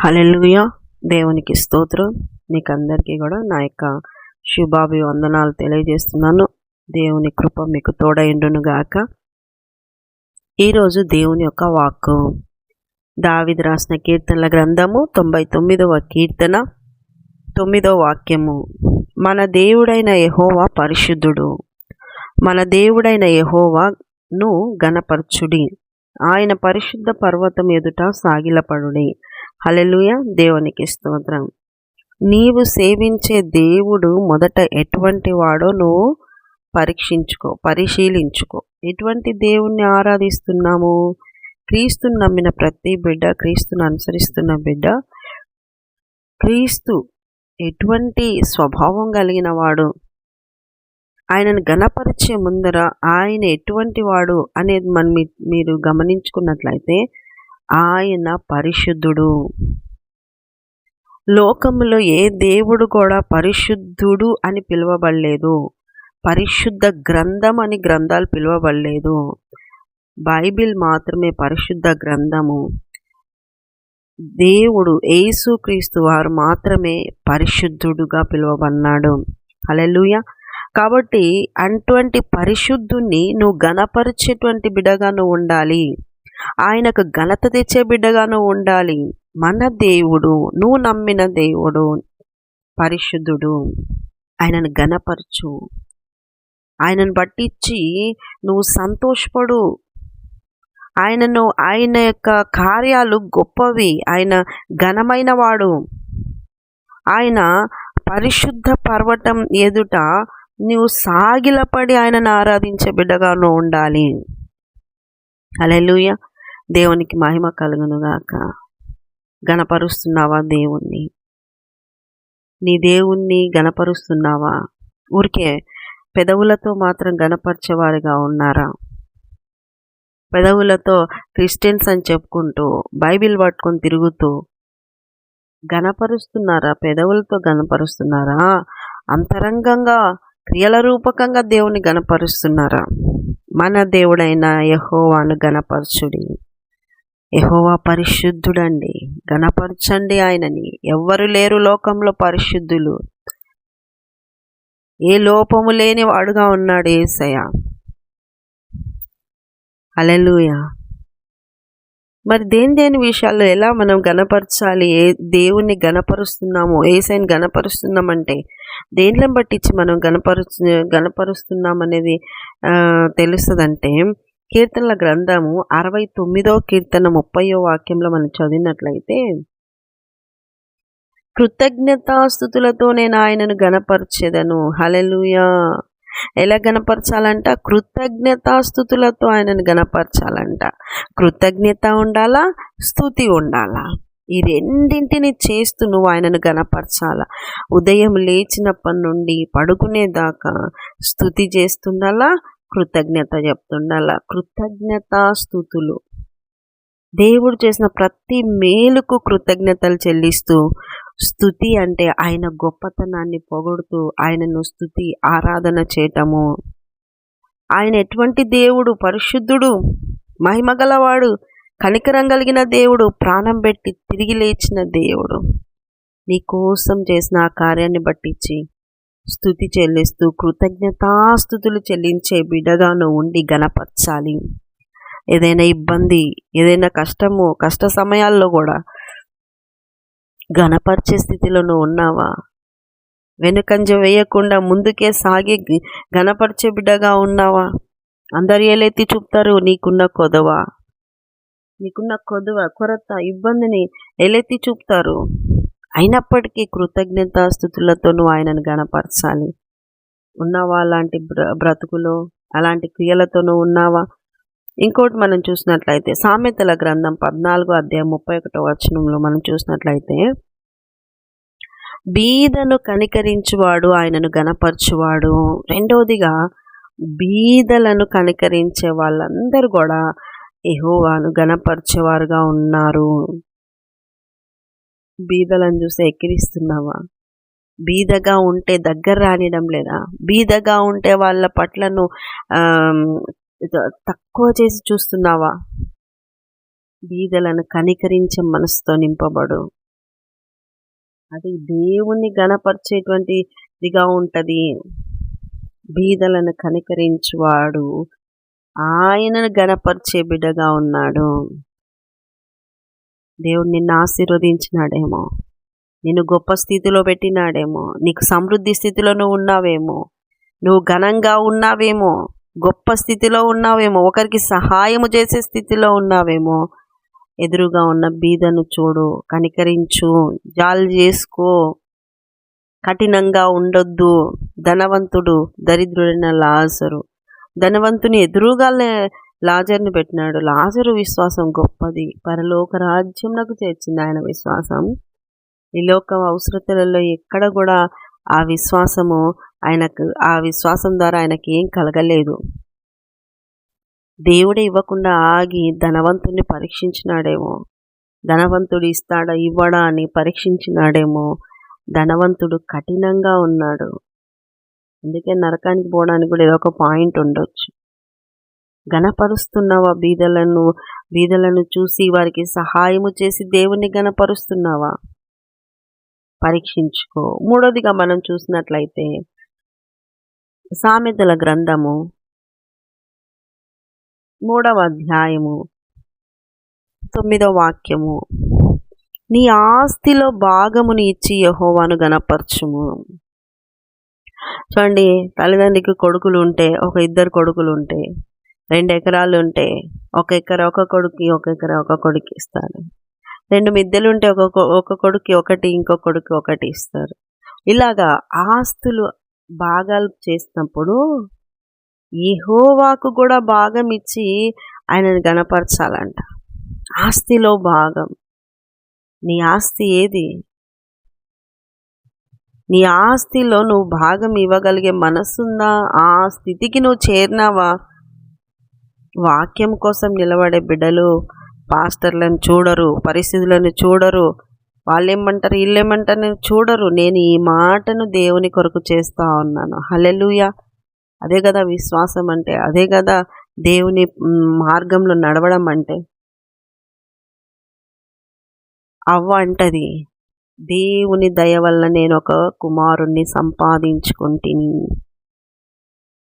హల్లెలూయా. దేవునికి స్తోత్రం. మీకు అందరికీ కూడా నా యొక్క శుభాభివందనాలు తెలియజేస్తున్నాను. దేవుని కృప మీకు తోడైండును గాక. ఈరోజు దేవుని యొక్క వాక్కు దావీదు రాసిన కీర్తనల గ్రంథము 99వ కీర్తన 9వ వాక్యము. మన దేవుడైన యెహోవా పరిశుద్ధుడు, మన దేవుడైన యెహోవాను గణపరచుడి, ఆయన పరిశుద్ధ పర్వతం ఎదుట సాగిలపడుడి. హల్లెలూయా. దేవునికి స్తోత్రం. నీవు సేవించే దేవుడు మొదట ఎటువంటి వాడో నువ్వు పరిశీలించుకో. ఎటువంటి దేవుణ్ణి ఆరాధిస్తున్నాము? క్రీస్తుని నమ్మిన ప్రతి బిడ్డ, క్రీస్తుని అనుసరిస్తున్న బిడ్డ, క్రీస్తు ఎటువంటి స్వభావం కలిగిన వాడు, ఆయనను గణపరిచే ముందర ఆయన ఎటువంటి వాడు అనేది మీరు గమనించుకున్నట్లయితే ఆయన పరిశుద్ధుడు. లోకములో ఏ దేవుడు కూడా పరిశుద్ధుడు అని పిలువబడలేదు. పరిశుద్ధ గ్రంథం అని గ్రంథాలు పిలువబడలేదు. బైబిల్ మాత్రమే పరిశుద్ధ గ్రంథము. దేవుడు యేసుక్రీస్తు వారు మాత్రమే పరిశుద్ధుడుగా పిలువబడ్డాడు. హల్లెలూయా. కాబట్టి అటువంటి పరిశుద్ధుని నువ్వు గణపరిచేటువంటి బిడ్డగా నువ్వు ఉండాలి. ఆయనకు ఘనత తెచ్చే బిడ్డగా నువ్వు ఉండాలి. మన దేవుడు, నువ్వు నమ్మిన దేవుడు పరిశుద్ధుడు. ఆయనను గణపరచు, ఆయనను పట్టించి నువ్వు సంతోషపడు. ఆయన యొక్క కార్యాలు గొప్పవి. ఆయన ఘనమైన వాడు. ఆయన పరిశుద్ధ పర్వతం ఎదుట నువ్వు సాగిలపడి ఆయనను ఆరాధించే బిడ్డగా నువ్వు ఉండాలి. హల్లెలూయా. దేవునికి మహిమ కలుగునుగాక. గణపరుస్తున్నావా దేవుణ్ణి? నీ దేవుణ్ణి గణపరుస్తున్నావా? ఊరికే పెదవులతో మాత్రం గణపరిచేవారిగా ఉన్నారా? పెదవులతో క్రిస్టియన్స్ అని చెప్పుకుంటూ బైబిల్ పట్టుకొని తిరుగుతూ గణపరుస్తున్నారా? పెదవులతో గణపరుస్తున్నారా? అంతరంగంగా క్రియల రూపకంగా దేవుని గణపరుస్తున్నారా? మన దేవుడైన యెహోవాను గణపరచుడి. యెహోవా పరిశుద్ధుడండి, గణపరచండి ఆయనని. ఎవ్వరు లేరు లోకంలో పరిశుద్ధులు. ఏ లోపము లేని వాడుగా ఉన్నాడు యేసయ్య. హల్లెలూయా. మరి దేని విషయాల్లో ఎలా మనం గణపరచాలి? దేవుణ్ణి గణపరుస్తున్నాము, యేసయ్యని గణపరుస్తున్నామంటే దేనిని బట్టించి మనం గణపరుస్తున్నాం అనేది తెలుస్తుందంటే, కీర్తనల గ్రంథము 69వ కీర్తన 30వ వాక్యంలో మనం చదివినట్లయితే, కృతజ్ఞతాస్తుతులతో నేను ఆయనను గణపరిచెదను. హల్లెలూయా. ఎలా గణపరచాలంట? కృతజ్ఞతాస్తుతులతో ఆయనను గణపరచాలంట. కృతజ్ఞత ఉండాలా, స్తుతి ఉండాలా. ఈ రెండింటిని చేస్తూ నువ్వు ఆయనను గణపరచాల. ఉదయం లేచినప్పటి నుండి పడుకునేదాకా స్తుతి చేస్తుండాలా, కృతజ్ఞత చెప్తుండాలా. కృతజ్ఞతాస్తుతులు. దేవుడు చేసిన ప్రతి మేలుకు కృతజ్ఞతలు చెల్లిస్తూ, స్తుతి అంటే ఆయన గొప్పతనాన్ని పొగుడుతూ ఆయనను స్తుతి ఆరాధన చేయటము. ఆయన ఎటువంటి దేవుడు? పరిశుద్ధుడు, మహిమగలవాడు, కనికరం కలిగిన దేవుడు, ప్రాణం పెట్టి తిరిగి లేచిన దేవుడు. నీ కోసం చేసిన ఆ కార్యాన్ని బట్టించి స్తుతి చెల్లిస్తూ కృతజ్ఞతాస్తుతులు చెల్లించే బిడ్డగాను ఉండి గణపరచాలి. ఏదైనా ఇబ్బంది, ఏదైనా కష్ట సమయాల్లో కూడా గణపరిచే స్థితిలో నువ్వు ఉన్నావా? వెనుకంజ వేయకుండా ముందుకే సాగి గణపరిచే బిడ్డగా ఉన్నావా? అందరు ఏలెత్తి చూపుతారు నీకున్న కొరత, ఇబ్బందిని ఏలెత్తి చూపుతారు. అయినప్పటికీ కృతజ్ఞతాస్తుతులతో నువ్వు ఆయనను గణపరచాలి. ఉన్నావా అలాంటి బ్రతుకులో? అలాంటి క్రియలతో నువ్వు ఉన్నావా? ఇంకోటి మనం చూసినట్లయితే సామెతల గ్రంథం 14వ అధ్యాయం 31వ వచనంలో మనం చూసినట్లయితే, బీదను కనికరించువాడు ఆయనను గణపరచువాడు. రెండవదిగా, బీదలను కనికరించే వాళ్ళందరూ కూడా యెహోవాను గణపరిచేవారుగా ఉన్నారు. బీదలను చూసి ఎక్కిరిస్తున్నావా? బీదగా ఉంటే దగ్గర రానిడం లేదా? బీదగా ఉంటే వాళ్ళ పట్లను తక్కువ చేసి చూస్తున్నావా? బీదలను కనికరించే మనసుతో నింపబడు. అది దేవుణ్ణి గణపరిచేటువంటిదిగా ఉంటది. బీదలను కనికరించువాడు ఆయనను గణపరిచే బిడ్డగా ఉన్నాడు. దేవుడు నిన్ను ఆశీర్వదించినాడేమో, నిన్ను గొప్ప స్థితిలో పెట్టినాడేమో, నీకు సమృద్ధి స్థితిలో నువ్వు ఉన్నావేమో, నువ్వు ఘనంగా ఉన్నావేమో, గొప్ప స్థితిలో ఉన్నావేమో, ఒకరికి సహాయము చేసే స్థితిలో ఉన్నావేమో. ఎదురుగా ఉన్న బీదను చూడు, కనికరించు, జాలి చేసుకో, కఠినంగా ఉండొద్దు. ధనవంతుడు, దరిద్రుడైన లాజరు, ధనవంతుని ఎదురుగా లాజర్ని పెట్టినాడు. లాజరు విశ్వాసం గొప్పది, పరలోక రాజ్యంలోకి చేర్చింది ఆయన విశ్వాసం. ఈ లోక అవసరతలలో ఎక్కడ కూడా ఆ విశ్వాసము ఆ విశ్వాసం ద్వారా ఆయనకి ఏం కలగలేదు. దేవుడే ఇవ్వకుండా ఆగి ధనవంతుడిని పరీక్షించినాడేమో, ధనవంతుడు ఇస్తాడా ఇవ్వడా అని పరీక్షించినాడేమో. ధనవంతుడు కఠినంగా ఉన్నాడు. అందుకే నరకానికి పోవడానికి కూడా ఏదో ఒక పాయింట్ ఉండొచ్చు. గణపరుస్తున్నావా బీదలను చూసి వారికి సహాయము చేసి దేవుణ్ణి గణపరుస్తున్నావా? పరీక్షించుకో. మూడోదిగా మనం చూసినట్లయితే సామెతల గ్రంథము 3వ అధ్యాయము 9వ వాక్యము, నీ ఆస్తిలో భాగముని ఇచ్చి యెహోవాను గణపరచుము. చూడండి, తల్లిదండ్రికి కొడుకులు ఉంటే, ఇద్దరు కొడుకులు ఉంటే, 2 ఎకరాలు ఉంటే, 1 ఎకరా ఒక కొడుకు, 1 ఎకరా ఒక కొడుకు ఇస్తారు. 2 మిద్దెలు ఉంటే ఒక కొడుకు ఒకటి, ఇంకో కొడుకు ఒకటి ఇస్తారు. ఇలాగా ఆస్తులు భాగాలు చేసినప్పుడు యెహోవాకు కూడా భాగం ఇచ్చి ఆయనను గణపరచాలంట. ఆస్తిలో భాగం. నీ ఆస్తి ఏది? నీ ఆస్తిలో నువ్వు భాగం ఇవ్వగలిగే మనసుందా? ఆ స్థితికి నువ్వు చేరినావా? వాక్యం కోసం నిలబడే బిడ్డలు పాస్టర్లను చూడరు, పరిస్థితులను చూడరు, వాళ్ళేమంటారు వీళ్ళేమంటారు చూడరు. నేను ఈ మాటను దేవుని కొరకు చేస్తా ఉన్నాను. హల్లెలూయా. అదే కదా విశ్వాసం అంటే, అదే కదా దేవుని మార్గంలో నడవడం అంటే. అవ్వ అంటది, దేవుని దయ వల్ల నేను ఒక కుమారుణ్ణి సంపాదించుకుంటుని,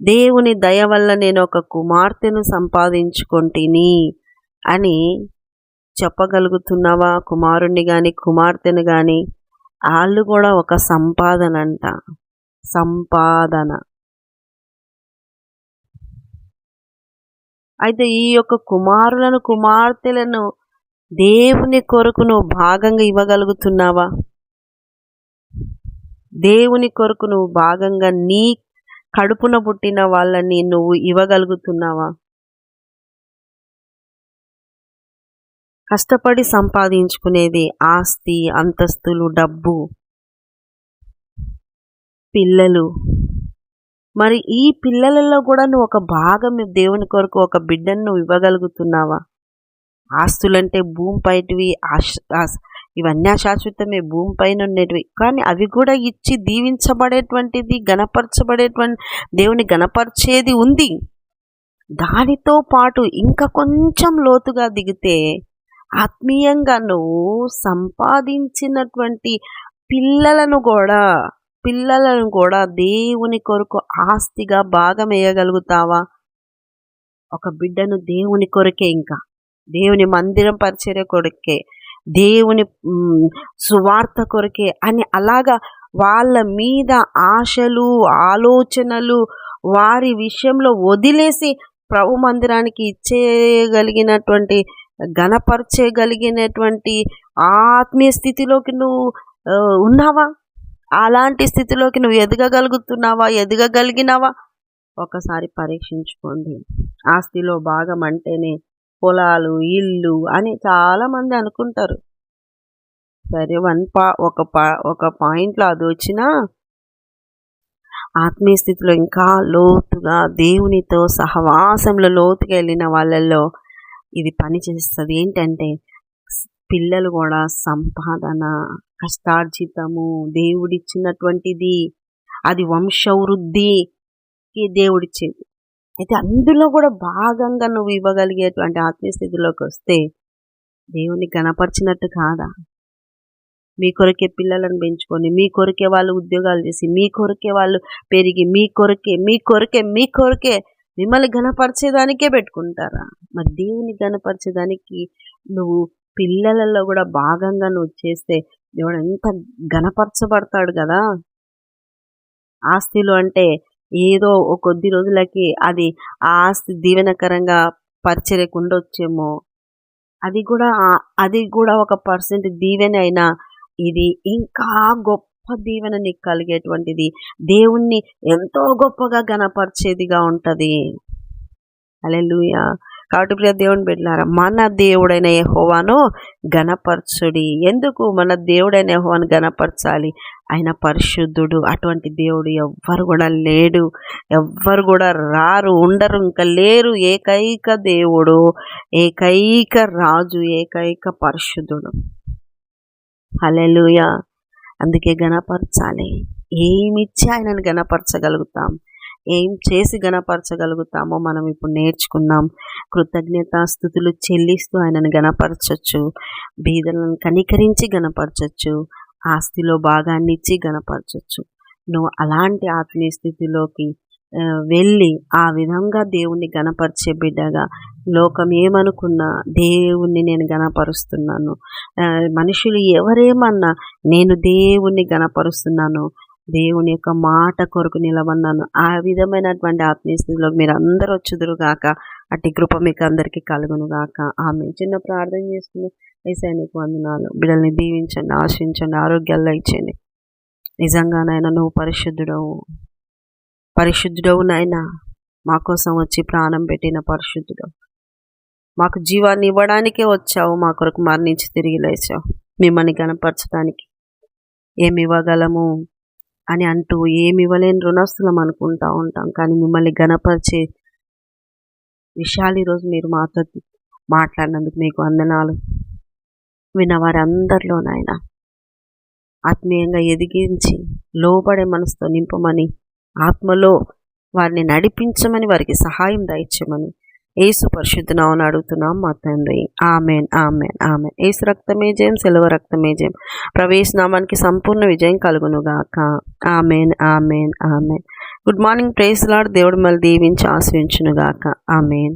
దేవుని దయ వల్ల నేను ఒక కుమార్తెను సంపాదించుకుంటుని అని చెప్పగలుగుతున్నావా? కుమారుణ్ణి కానీ కుమార్తెను కానీ. వాళ్ళు కూడా ఒక సంపాదన అంట, సంపాదన. అయితే ఈ యొక్క కుమారులను కుమార్తెలను దేవుని కొరకు నువ్వు భాగంగా ఇవ్వగలుగుతున్నావా? దేవుని కొరకు నువ్వు భాగంగా నీ కడుపున పుట్టిన వాళ్ళని నువ్వు ఇవ్వగలుగుతున్నావా? కష్టపడి సంపాదించుకునేది ఆస్తి, అంతస్తులు, డబ్బు, పిల్లలు. మరి ఈ పిల్లలలో కూడా నువ్వు ఒక భాగం దేవుని కొరకు ఒక బిడ్డను నువ్వు ఇవ్వగలుగుతున్నావా? ఆస్తులంటే భూమి పైటివి, ఇవన్నీ అశాశ్వతమే, భూమి పైన ఉండేటివి. కానీ అవి కూడా ఇచ్చి దీవించబడేటువంటిది, గణపరచబడేటువంటి, దేవుని గణపరిచేది ఉంది. దానితో పాటు ఇంకా కొంచెం లోతుగా దిగితే ఆత్మీయంగా నువ్వు సంపాదించినటువంటి పిల్లలను కూడా దేవుని కొరకు ఆస్తిగా భాగం వేయగలుగుతావా? ఒక బిడ్డను దేవుని కొరకే, ఇంకా దేవుని మందిరం పరిచర్య కొరకే, దేవుని సువార్త కొరకే అని అలాగా వాళ్ళ మీద ఆశలు, ఆలోచనలు వారి విషయంలో వదిలేసి ప్రభు మందిరానికి ఇచ్చేయగలిగినటువంటి, గణపరచగలిగినటువంటి ఆత్మీయ స్థితిలోకి నువ్వు ఉన్నావా? అలాంటి స్థితిలోకి నువ్వు ఎదగగలిగినావా? ఒకసారి పరీక్షించుకోండి. ఆస్తిలో భాగం అంటేనే పొలాలు, ఇల్లు అని చాలామంది అనుకుంటారు. సరే, ఒక పాయింట్లో అది వచ్చినా ఆత్మీయ స్థితిలో ఇంకా లోతుగా దేవునితో సహవాసంలో లోతుగా వెళ్ళిన వాళ్ళల్లో ఇది పని చేస్తుంది. ఏంటంటే పిల్లలు కూడా సంపాదన, కష్టార్జితము, దేవుడిచ్చినటువంటిది, అది వంశవృద్ధికి దేవుడిచ్చేది. అయితే అందులో కూడా భాగంగా నువ్వు ఇవ్వగలిగేటువంటి ఆత్మీయ స్థితిలోకి వస్తే దేవుని గణపరిచినట్టు కాదా? మీ కొరకే పిల్లలను పెంచుకొని, మీ కొరకే వాళ్ళు ఉద్యోగాలు చేసి, మీ కొరకే వాళ్ళు పెరిగి, మీ కొరకే మిమ్మల్ని ఘనపరిచేదానికే పెట్టుకుంటారా? మరి దేవుని ఘనపరిచేదానికి నువ్వు పిల్లలలో కూడా భాగంగా నువ్వు చేస్తే దేవుడు ఎంత ఘనపరచబడతాడు కదా. ఆస్తులు అంటే ఏదో ఓ కొద్ది రోజులకి అది ఆ ఆస్తి దీవెనకరంగా పరిచర్యకు ఉండొచ్చేమో, అది కూడా ఒక పర్సెంట్ దీవెన అయినా ఇది ఇంకా గొప్ప దీవెన నీకు కలిగేటువంటిది, దేవుణ్ణి ఎంతో గొప్పగా ఘనపరిచేదిగా ఉంటుంది. హల్లెలూయా. కాబట్టి ప్రియ దేవుని బిడ్డలారా, మన దేవుడైన యెహోవాను ఘనపరచుడి. ఎందుకు మన దేవుడైన యెహోవాను ఘనపరచాలి? ఆయన పరిశుద్ధుడు. అటువంటి దేవుడు ఎవ్వరు కూడా లేడు, ఎవ్వరు కూడా రారు, ఉండరు, ఇంకా లేరు. ఏకైక దేవుడు, ఏకైక రాజు, ఏకైక పరిశుద్ధుడు. హల్లెలూయా. అందుకే ఘనపరచాలి. ఏమిచ్చి ఆయనను ఘనపరచగలుగుతాం, ఏం చేసి ఘనపరచగలుగుతామో మనం ఇప్పుడు నేర్చుకున్నాం. కృతజ్ఞతాస్తుతులు చెల్లిస్తూ ఆయనను ఘనపరచొచ్చు, బీదలను కనికరించి ఘనపరచొచ్చు, ఆస్తిలో భాగాన్ని ఇచ్చి ఘనపరచొచ్చు. నువ్వు అలాంటి ఆత్మీయ స్థితిలోకి వెళ్ళి ఆ విధంగా దేవుణ్ణి ఘనపరిచే బిడ్డగా, లోకం ఏమనుకున్నా దేవుణ్ణి నేను ఘనపరుస్తున్నాను, మనుషులు ఎవరేమన్నా నేను దేవుణ్ణి ఘనపరుస్తున్నాను, దేవుని యొక్క మాట కొరకు నిలబడినాను. ఆ విధమైనటువంటి ఆత్మీయ స్థితిలో మీరు అందరూ వచ్చుదురు గాక. అట్టి కృప మీకు అందరికీ కలుగును గాక. ఆమె చిన్న ప్రార్థన చేస్తున్న యేసయ్య నీకు వందనాలు. బిడ్డల్ని దీవించండి, ఆశించండి, ఆరోగ్యాల్లో ఇచ్చేయండి. నిజంగానైనా నువ్వు పరిశుద్ధుడవు నాయన, మా కోసం వచ్చి ప్రాణం పెట్టిన పరిశుద్ధుడవు. మాకు జీవాన్ని ఇవ్వడానికే వచ్చావు, మా కొరకు మరణించి తిరిగి లేచావు. మిమ్మల్ని గణపరచడానికి ఏమి ఇవ్వగలము అని అంటూ ఏమి ఇవ్వలేని రుణస్థులం అనుకుంటా ఉంటాం. కానీ మిమ్మల్ని గణపరిచే విషయాలు ఈరోజు మీరు మాతో మాట్లాడినందుకు మీకు వందనాలు. విన్నవారి అందరిలోనైనా ఆత్మీయంగా ఎదిగించి లోబడే మనసుతో నింపమని, ఆత్మలో వారిని నడిపించమని, వారికి సహాయం దయచేయమని యేసు పరిశుద్ధ నామమున అడుగుతున్నాం మా తండ్రి. Amen, amen, amen. యేసు రక్తమే జయం, సిలువ రక్తమే జయం. ప్రవేశ నామానికి సంపూర్ణ విజయం కలుగునుగాక. Amen, amen, amen. Good morning. Praise lord. దేవుడు మళ్ళీ దీవించి ఆశీర్వదించునుగాక. ఆమెన్.